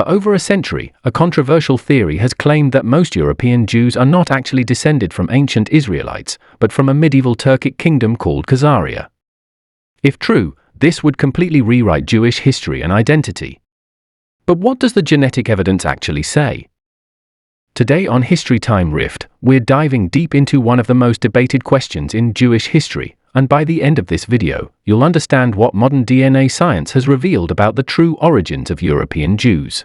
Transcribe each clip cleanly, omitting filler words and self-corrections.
For over a century, a controversial theory has claimed that most European Jews are not actually descended from ancient Israelites, but from a medieval Turkic kingdom called Khazaria. If true, this would completely rewrite Jewish history and identity. But what does the genetic evidence actually say? Today on History TimeRift, we're diving deep into one of the most debated questions in Jewish history, and by the end of this video, you'll understand what modern DNA science has revealed about the true origins of European Jews.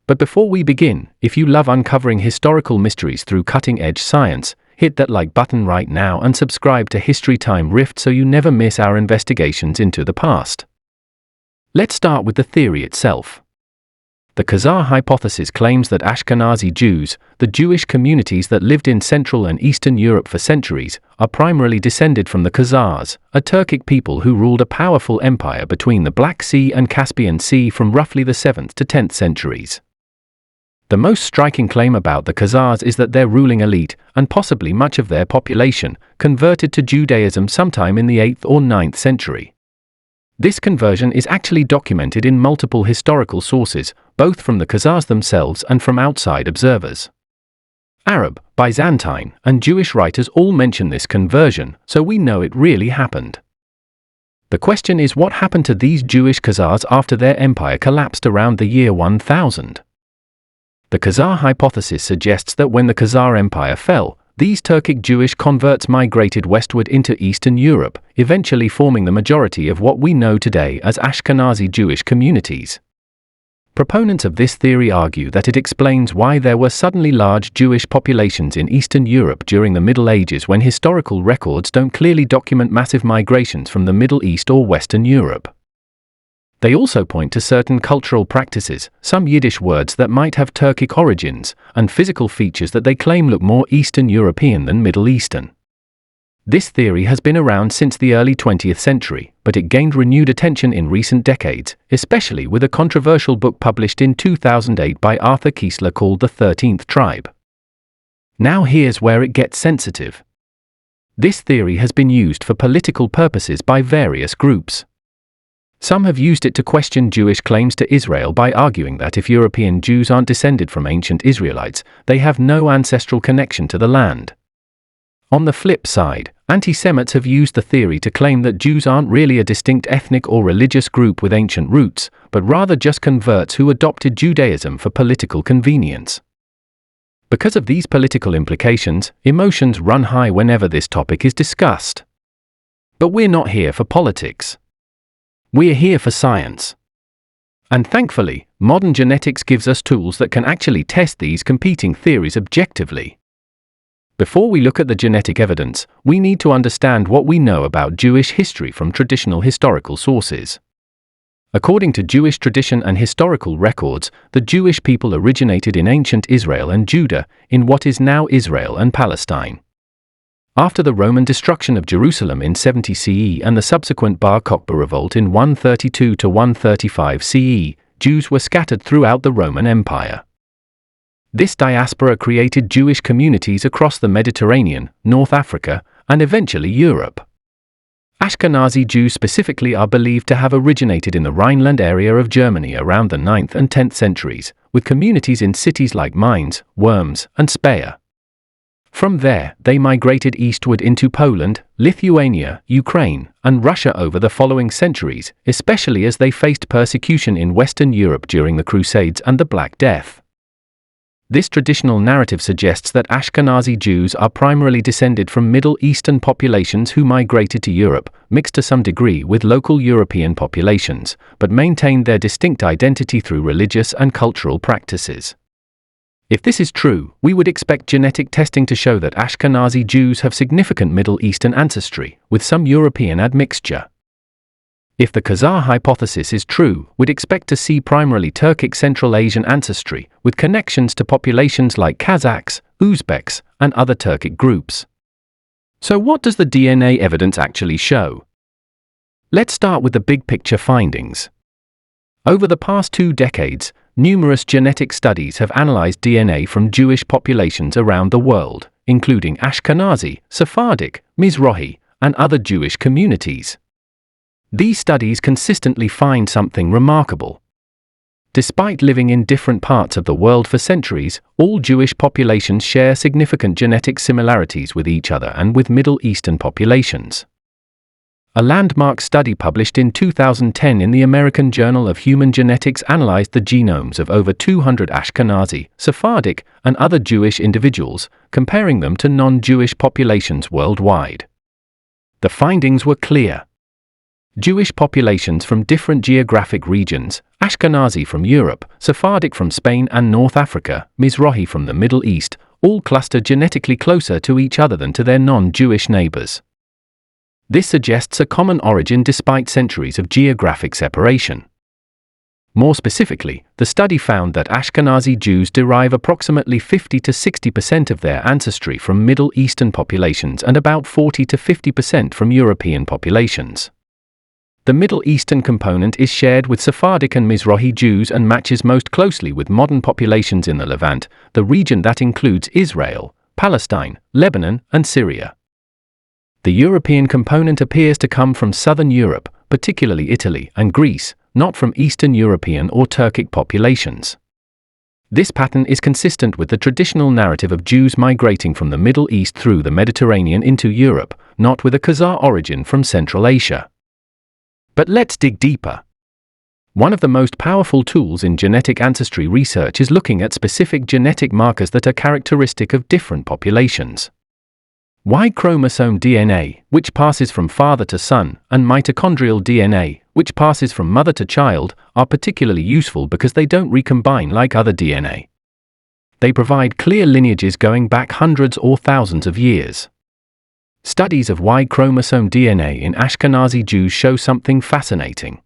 But before we begin, if you love uncovering historical mysteries through cutting-edge science, hit that like button right now and subscribe to History TimeRift so you never miss our investigations into the past. Let's start with the theory itself. The Khazar hypothesis claims that Ashkenazi Jews, the Jewish communities that lived in Central and Eastern Europe for centuries, are primarily descended from the Khazars, a Turkic people who ruled a powerful empire between the Black Sea and Caspian Sea from roughly the 7th to 10th centuries. The most striking claim about the Khazars is that their ruling elite, and possibly much of their population, converted to Judaism sometime in the 8th or 9th century. This conversion is actually documented in multiple historical sources, both from the Khazars themselves and from outside observers. Arab, Byzantine, and Jewish writers all mention this conversion, so we know it really happened. The question is, what happened to these Jewish Khazars after their empire collapsed around the year 1000? The Khazar hypothesis suggests that when the Khazar Empire fell, these Turkic Jewish converts migrated westward into Eastern Europe, eventually forming the majority of what we know today as Ashkenazi Jewish communities. Proponents of this theory argue that it explains why there were suddenly large Jewish populations in Eastern Europe during the Middle Ages when historical records don't clearly document massive migrations from the Middle East or Western Europe. They also point to certain cultural practices, some Yiddish words that might have Turkic origins, and physical features that they claim look more Eastern European than Middle Eastern. This theory has been around since the early 20th century, but it gained renewed attention in recent decades, especially with a controversial book published in 2008 by Arthur Kiesler called The 13th Tribe. Now here's where it gets sensitive. This theory has been used for political purposes by various groups. Some have used it to question Jewish claims to Israel by arguing that if European Jews aren't descended from ancient Israelites, they have no ancestral connection to the land. On the flip side, anti-Semites have used the theory to claim that Jews aren't really a distinct ethnic or religious group with ancient roots, but rather just converts who adopted Judaism for political convenience. Because of these political implications, emotions run high whenever this topic is discussed. But we're not here for politics. We're here for science. And thankfully, modern genetics gives us tools that can actually test these competing theories objectively. Before we look at the genetic evidence, we need to understand what we know about Jewish history from traditional historical sources. According to Jewish tradition and historical records, the Jewish people originated in ancient Israel and Judah, in what is now Israel and Palestine. After the Roman destruction of Jerusalem in 70 CE and the subsequent Bar Kokhba revolt in 132 to 135 CE, Jews were scattered throughout the Roman Empire. This diaspora created Jewish communities across the Mediterranean, North Africa, and eventually Europe. Ashkenazi Jews specifically are believed to have originated in the Rhineland area of Germany around the 9th and 10th centuries, with communities in cities like Mainz, Worms, and Speyer. From there, they migrated eastward into Poland, Lithuania, Ukraine, and Russia over the following centuries, especially as they faced persecution in Western Europe during the Crusades and the Black Death. This traditional narrative suggests that Ashkenazi Jews are primarily descended from Middle Eastern populations who migrated to Europe, mixed to some degree with local European populations, but maintained their distinct identity through religious and cultural practices. If this is true, we would expect genetic testing to show that Ashkenazi Jews have significant Middle Eastern ancestry, with some European admixture. If the Khazar hypothesis is true, we'd expect to see primarily Turkic Central Asian ancestry, with connections to populations like Kazakhs, Uzbeks, and other Turkic groups. So what does the DNA evidence actually show? Let's start with the big picture findings. Over the past 2 decades, numerous genetic studies have analyzed DNA from Jewish populations around the world, including Ashkenazi, Sephardic, Mizrahi, and other Jewish communities. These studies consistently find something remarkable. Despite living in different parts of the world for centuries, all Jewish populations share significant genetic similarities with each other and with Middle Eastern populations. A landmark study published in 2010 in the American Journal of Human Genetics analyzed the genomes of over 200 Ashkenazi, Sephardic, and other Jewish individuals, comparing them to non-Jewish populations worldwide. The findings were clear. Jewish populations from different geographic regions, Ashkenazi from Europe, Sephardic from Spain and North Africa, Mizrahi from the Middle East, all cluster genetically closer to each other than to their non-Jewish neighbors. This suggests a common origin despite centuries of geographic separation. More specifically, the study found that Ashkenazi Jews derive approximately 50 to 60% of their ancestry from Middle Eastern populations and about 40 to 50% from European populations. The Middle Eastern component is shared with Sephardic and Mizrahi Jews and matches most closely with modern populations in the Levant, the region that includes Israel, Palestine, Lebanon, and Syria. The European component appears to come from southern Europe, particularly Italy and Greece, not from Eastern European or Turkic populations. This pattern is consistent with the traditional narrative of Jews migrating from the Middle East through the Mediterranean into Europe, not with a Khazar origin from Central Asia. But let's dig deeper. One of the most powerful tools in genetic ancestry research is looking at specific genetic markers that are characteristic of different populations. Y-chromosome DNA, which passes from father to son, and mitochondrial DNA, which passes from mother to child, are particularly useful because they don't recombine like other DNA. They provide clear lineages going back hundreds or thousands of years. Studies of Y-chromosome DNA in Ashkenazi Jews show something fascinating.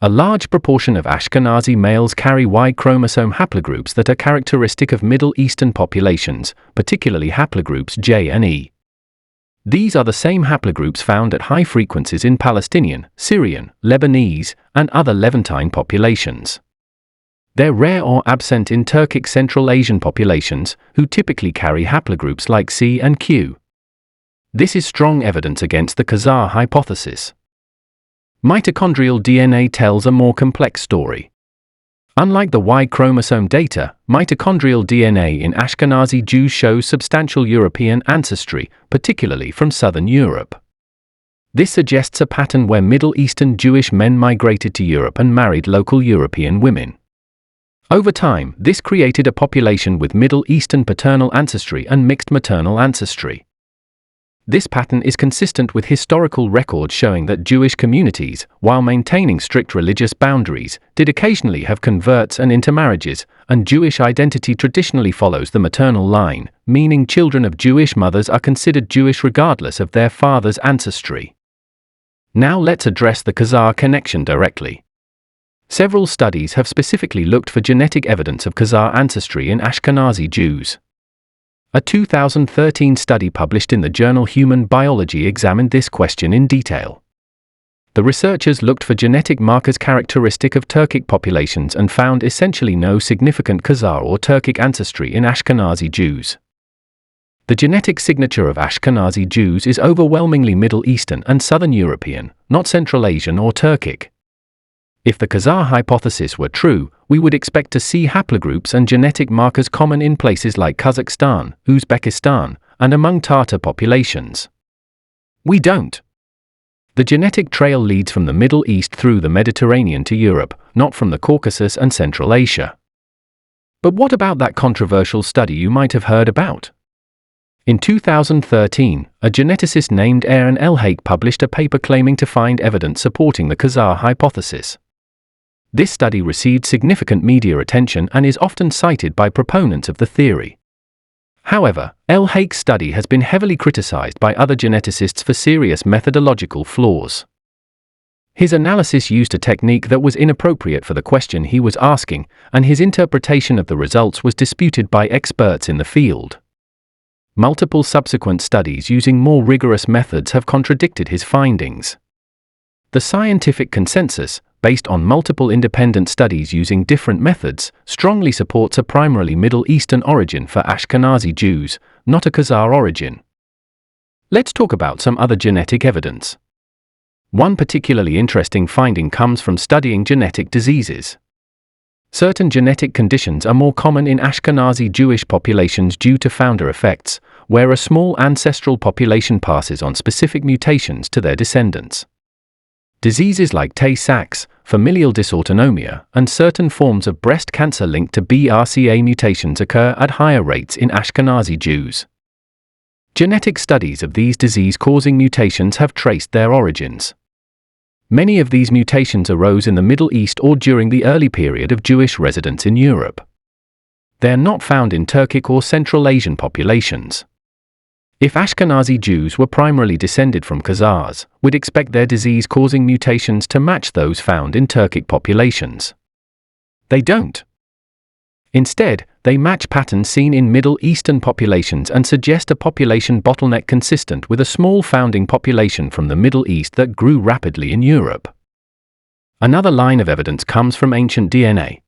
A large proportion of Ashkenazi males carry Y-chromosome haplogroups that are characteristic of Middle Eastern populations, particularly haplogroups J and E. These are the same haplogroups found at high frequencies in Palestinian, Syrian, Lebanese, and other Levantine populations. They're rare or absent in Turkic Central Asian populations, who typically carry haplogroups like C and Q. This is strong evidence against the Khazar hypothesis. Mitochondrial DNA tells a more complex story. Unlike the Y-chromosome data, mitochondrial DNA in Ashkenazi Jews shows substantial European ancestry, particularly from southern Europe. This suggests a pattern where Middle Eastern Jewish men migrated to Europe and married local European women. Over time, this created a population with Middle Eastern paternal ancestry and mixed maternal ancestry. This pattern is consistent with historical records showing that Jewish communities, while maintaining strict religious boundaries, did occasionally have converts and intermarriages, and Jewish identity traditionally follows the maternal line, meaning children of Jewish mothers are considered Jewish regardless of their father's ancestry. Now let's address the Khazar connection directly. Several studies have specifically looked for genetic evidence of Khazar ancestry in Ashkenazi Jews. A 2013 study published in the journal Human Biology examined this question in detail. The researchers looked for genetic markers characteristic of Turkic populations and found essentially no significant Khazar or Turkic ancestry in Ashkenazi Jews. The genetic signature of Ashkenazi Jews is overwhelmingly Middle Eastern and Southern European, not Central Asian or Turkic. If the Khazar hypothesis were true, we would expect to see haplogroups and genetic markers common in places like Kazakhstan, Uzbekistan, and among Tatar populations. We don't. The genetic trail leads from the Middle East through the Mediterranean to Europe, not from the Caucasus and Central Asia. But what about that controversial study you might have heard about? In 2013, a geneticist named Aaron Elhake published a paper claiming to find evidence supporting the Khazar hypothesis. This study received significant media attention and is often cited by proponents of the theory. However, Elhake's study has been heavily criticized by other geneticists for serious methodological flaws. His analysis used a technique that was inappropriate for the question he was asking, and his interpretation of the results was disputed by experts in the field. Multiple subsequent studies using more rigorous methods have contradicted his findings. The scientific consensus, based on multiple independent studies using different methods, strongly supports a primarily Middle Eastern origin for Ashkenazi Jews, not a Khazar origin. Let's talk about some other genetic evidence. One particularly interesting finding comes from studying genetic diseases. Certain genetic conditions are more common in Ashkenazi Jewish populations due to founder effects, where a small ancestral population passes on specific mutations to their descendants. Diseases like Tay-Sachs, familial dysautonomia, and certain forms of breast cancer linked to BRCA mutations occur at higher rates in Ashkenazi Jews. Genetic studies of these disease-causing mutations have traced their origins. Many of these mutations arose in the Middle East or during the early period of Jewish residence in Europe. They are not found in Turkic or Central Asian populations. If Ashkenazi Jews were primarily descended from Khazars, we'd expect their disease-causing mutations to match those found in Turkic populations. They don't. Instead, they match patterns seen in Middle Eastern populations and suggest a population bottleneck consistent with a small founding population from the Middle East that grew rapidly in Europe. Another line of evidence comes from ancient DNA.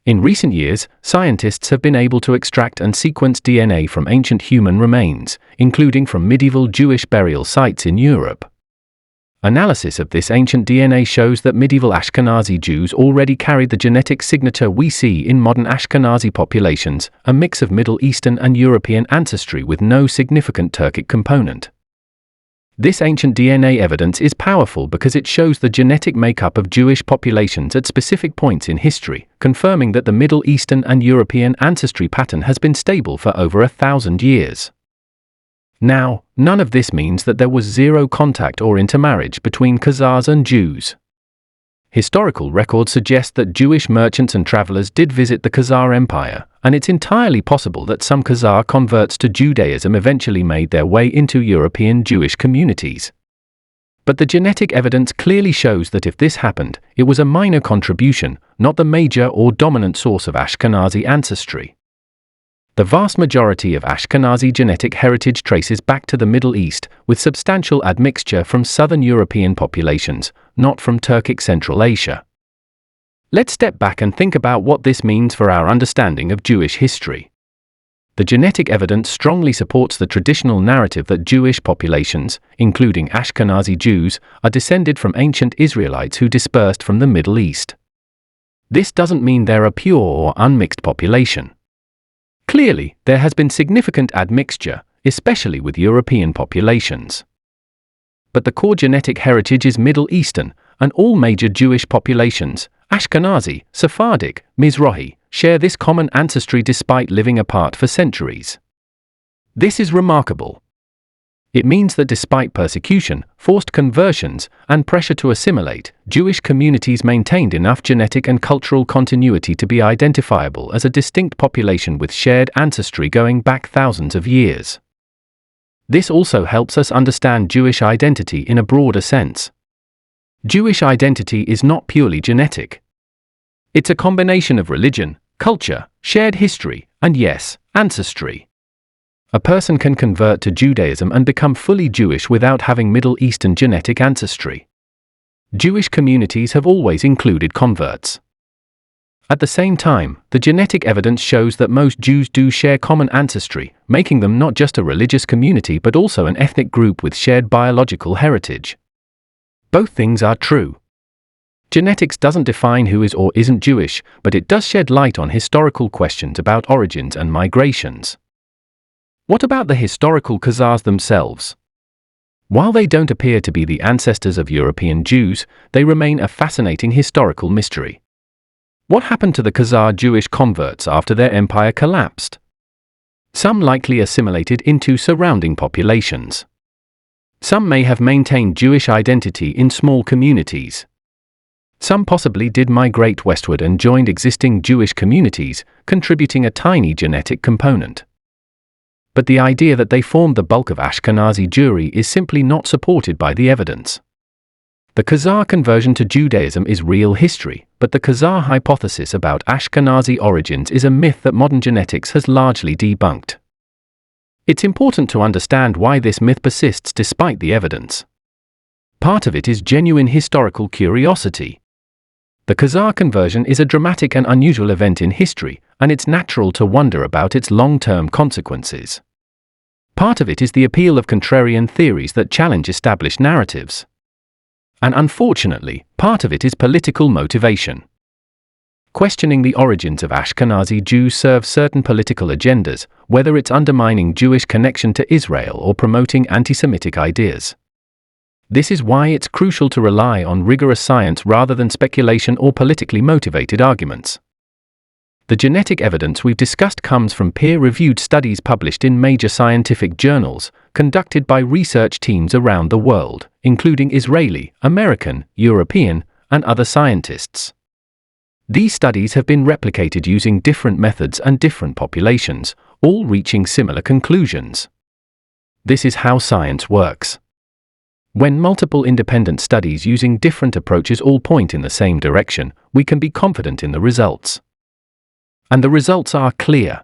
In recent years, scientists have been able to extract and sequence DNA from ancient human remains, including from medieval Jewish burial sites in Europe. Analysis of this ancient DNA shows that medieval Ashkenazi Jews already carried the genetic signature we see in modern Ashkenazi populations, a mix of Middle Eastern and European ancestry with no significant Turkic component. This ancient DNA evidence is powerful because it shows the genetic makeup of Jewish populations at specific points in history, confirming that the Middle Eastern and European ancestry pattern has been stable for over 1,000 years. Now, none of this means that there was zero contact or intermarriage between Khazars and Jews. Historical records suggest that Jewish merchants and travelers did visit the Khazar Empire, and it's entirely possible that some Khazar converts to Judaism eventually made their way into European Jewish communities. But the genetic evidence clearly shows that if this happened, it was a minor contribution, not the major or dominant source of Ashkenazi ancestry. The vast majority of Ashkenazi genetic heritage traces back to the Middle East, with substantial admixture from southern European populations, not from Turkic Central Asia. Let's step back and think about what this means for our understanding of Jewish history. The genetic evidence strongly supports the traditional narrative that Jewish populations, including Ashkenazi Jews, are descended from ancient Israelites who dispersed from the Middle East. This doesn't mean they're a pure or unmixed population. Clearly, there has been significant admixture, especially with European populations. But the core genetic heritage is Middle Eastern, and all major Jewish populations, Ashkenazi, Sephardic, Mizrahi, share this common ancestry despite living apart for centuries. This is remarkable. It means that despite persecution, forced conversions, and pressure to assimilate, Jewish communities maintained enough genetic and cultural continuity to be identifiable as a distinct population with shared ancestry going back thousands of years. This also helps us understand Jewish identity in a broader sense. Jewish identity is not purely genetic. It's a combination of religion, culture, shared history, and yes, ancestry. A person can convert to Judaism and become fully Jewish without having Middle Eastern genetic ancestry. Jewish communities have always included converts. At the same time, the genetic evidence shows that most Jews do share common ancestry, making them not just a religious community but also an ethnic group with shared biological heritage. Both things are true. Genetics doesn't define who is or isn't Jewish, but it does shed light on historical questions about origins and migrations. What about the historical Khazars themselves? While they don't appear to be the ancestors of European Jews, they remain a fascinating historical mystery. What happened to the Khazar Jewish converts after their empire collapsed? Some likely assimilated into surrounding populations. Some may have maintained Jewish identity in small communities. Some possibly did migrate westward and joined existing Jewish communities, contributing a tiny genetic component. But the idea that they formed the bulk of Ashkenazi Jewry is simply not supported by the evidence. The Khazar conversion to Judaism is real history, but the Khazar hypothesis about Ashkenazi origins is a myth that modern genetics has largely debunked. It's important to understand why this myth persists despite the evidence. Part of it is genuine historical curiosity. The Khazar conversion is a dramatic and unusual event in history, and it's natural to wonder about its long-term consequences. Part of it is the appeal of contrarian theories that challenge established narratives. And unfortunately, part of it is political motivation. Questioning the origins of Ashkenazi Jews serves certain political agendas, whether it's undermining Jewish connection to Israel or promoting anti-Semitic ideas. This is why it's crucial to rely on rigorous science rather than speculation or politically motivated arguments. The genetic evidence we've discussed comes from peer-reviewed studies published in major scientific journals, conducted by research teams around the world, including Israeli, American, European, and other scientists. These studies have been replicated using different methods and different populations, all reaching similar conclusions. This is how science works. When multiple independent studies using different approaches all point in the same direction, we can be confident in the results. And the results are clear.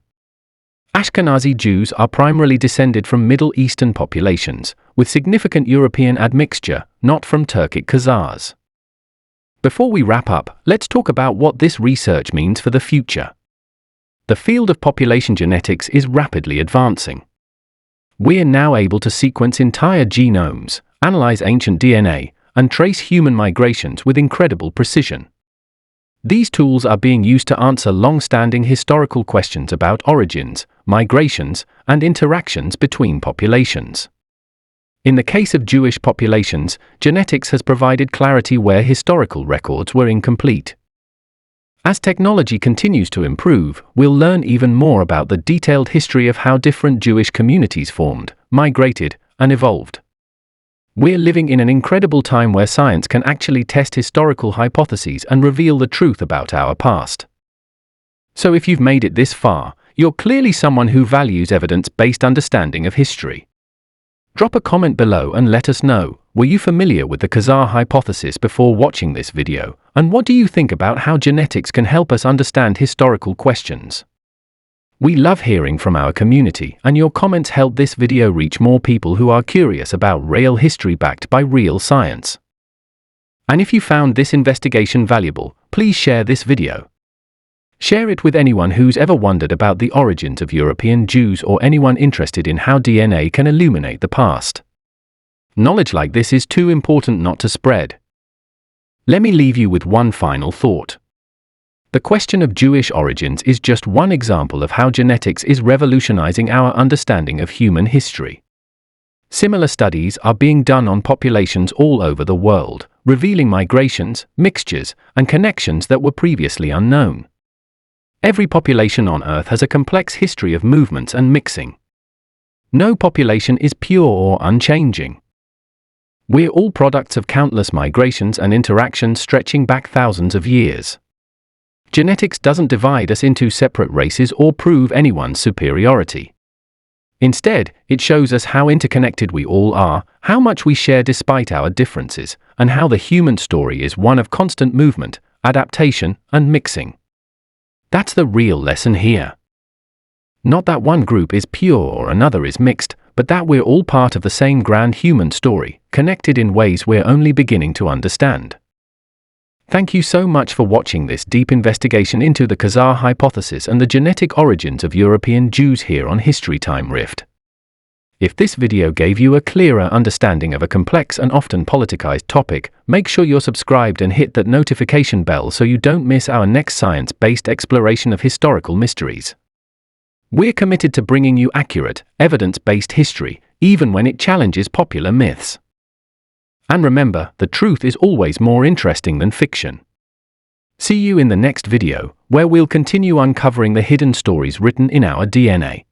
Ashkenazi Jews are primarily descended from Middle Eastern populations, with significant European admixture, not from Turkic Khazars. Before we wrap up, let's talk about what this research means for the future. The field of population genetics is rapidly advancing. We're now able to sequence entire genomes, analyze ancient DNA, and trace human migrations with incredible precision. These tools are being used to answer long-standing historical questions about origins, migrations, and interactions between populations. In the case of Jewish populations, genetics has provided clarity where historical records were incomplete. As technology continues to improve, we'll learn even more about the detailed history of how different Jewish communities formed, migrated, and evolved. We're living in an incredible time where science can actually test historical hypotheses and reveal the truth about our past. So if you've made it this far, you're clearly someone who values evidence-based understanding of history. Drop a comment below and let us know, were you familiar with the Khazar hypothesis before watching this video, and what do you think about how genetics can help us understand historical questions? We love hearing from our community, and your comments help this video reach more people who are curious about real history backed by real science. And if you found this investigation valuable, please share this video. Share it with anyone who's ever wondered about the origins of European Jews or anyone interested in how DNA can illuminate the past. Knowledge like this is too important not to spread. Let me leave you with one final thought. The question of Jewish origins is just one example of how genetics is revolutionizing our understanding of human history. Similar studies are being done on populations all over the world, revealing migrations, mixtures, and connections that were previously unknown. Every population on Earth has a complex history of movements and mixing. No population is pure or unchanging. We're all products of countless migrations and interactions stretching back thousands of years. Genetics doesn't divide us into separate races or prove anyone's superiority. Instead, it shows us how interconnected we all are, how much we share despite our differences, and how the human story is one of constant movement, adaptation, and mixing. That's the real lesson here. Not that one group is pure or another is mixed, but that we're all part of the same grand human story, connected in ways we're only beginning to understand. Thank you so much for watching this deep investigation into the Khazar hypothesis and the genetic origins of European Jews here on History TimeRift. If this video gave you a clearer understanding of a complex and often politicized topic, make sure you're subscribed and hit that notification bell so you don't miss our next science-based exploration of historical mysteries. We're committed to bringing you accurate, evidence-based history, even when it challenges popular myths. And remember, the truth is always more interesting than fiction. See you in the next video, where we'll continue uncovering the hidden stories written in our DNA.